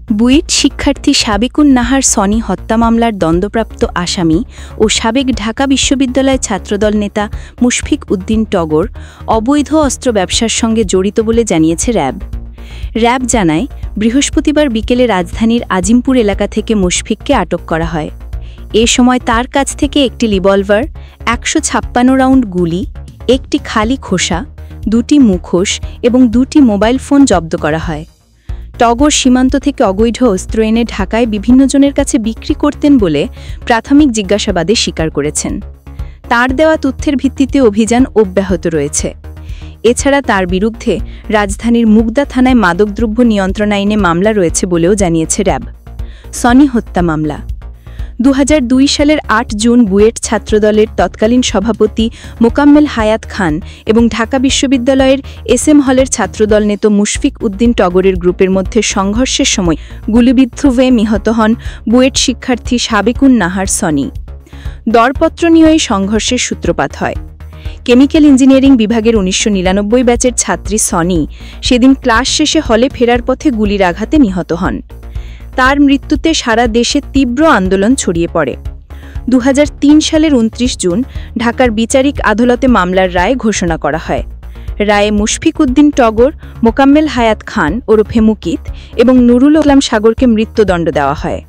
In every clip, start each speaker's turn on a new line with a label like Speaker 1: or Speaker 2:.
Speaker 1: বুয়েট শিক্ষার্থী সাবেকুন নাহার সনি হত্যা মামলার দণ্ডপ্রাপ্ত আসামি ও সাবেক ঢাকা বিশ্ববিদ্যালয় ছাত্রদল নেতা মুশফিক উদ্দিন টগর অবৈধ অস্ত্র ব্যবসার সঙ্গে জড়িত বলে জানিয়েছে র্যাব। র্যাব জানায়, বৃহস্পতিবার বিকেলে রাজধানীর আজিমপুর এলাকা থেকে মুশফিককে আটক করা হয়। এ সময় তার কাছ থেকে একটি রিভলভার, ১৫৬ রাউন্ড গুলি, একটি খালি খোসা, ২টি মুখোশ এবং ২টি মোবাইল ফোন জব্দ করা হয়। টগর সীমান্ত থেকে অবৈধ অস্ত্র এনে ঢাকায় বিভিন্ন জনের কাছে বিক্রি করতেন বলে প্রাথমিক জিজ্ঞাসাবাদে স্বীকার করেছেন। তার দেওয়া তথ্যের ভিত্তিতে অভিযান অব্যাহত রয়েছে। এছাড়া তার বিরুদ্ধে রাজধানীর মুগদা থানায় মাদকদ্রব্য নিয়ন্ত্রণ আইনে মামলা রয়েছে বলেও জানিয়েছে র্যাব। সনি হত্যা মামলা ২০০২ সালের ৮ জুন বুয়েট ছাত্রদলের তৎকালীন সভাপতি মোকাম্মেল হায়াত খান এবং ঢাকা বিশ্ববিদ্যালয়ের এসএম হলের ছাত্রদল নেতা মুশফিক উদ্দিন টগরের গ্রুপের মধ্যে সংঘর্ষের সময় গুলিবিদ্ধ হয়ে নিহত হন বুয়েট শিক্ষার্থী সাবেকুন নাহার সনি। দরপত্র নিয়ে এই সংঘর্ষের সূত্রপাত হয়। কেমিক্যাল ইঞ্জিনিয়ারিং বিভাগের ১৯৯৯ ব্যাচের ছাত্রী সনি সেদিন ক্লাস শেষে হলে ফেরার পথে গুলির আঘাতে নিহত হন। তার মৃত্যুতে সারা দেশে তীব্র আন্দোলন ছড়িয়ে পড়ে। ২০০৩ সালের ২৯ জুন ঢাকার বিচারিক আদালতে মামলার রায় ঘোষণা করা হয়। রায়ে মুশফিক উদ্দিন টগর, মোকাম্মেল হায়াত খান ওরফে মুকিত এবং নুরুল ইসলাম সাগরকে মৃত্যুদণ্ড দেওয়া হয়।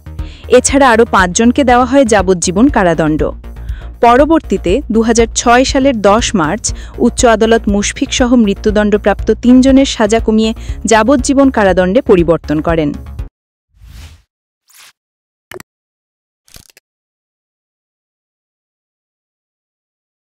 Speaker 1: এছাড়া আরও ৫ জনকে দেওয়া হয় যাবজ্জীবন কারাদণ্ড। পরবর্তীতে ২০০৬ সালের ১০ মার্চ উচ্চ আদালত মুশফিক সহ মৃত্যুদণ্ডপ্রাপ্ত ৩ জনের সাজা কমিয়ে যাবজ্জীবন কারাদণ্ডে পরিবর্তন করেন।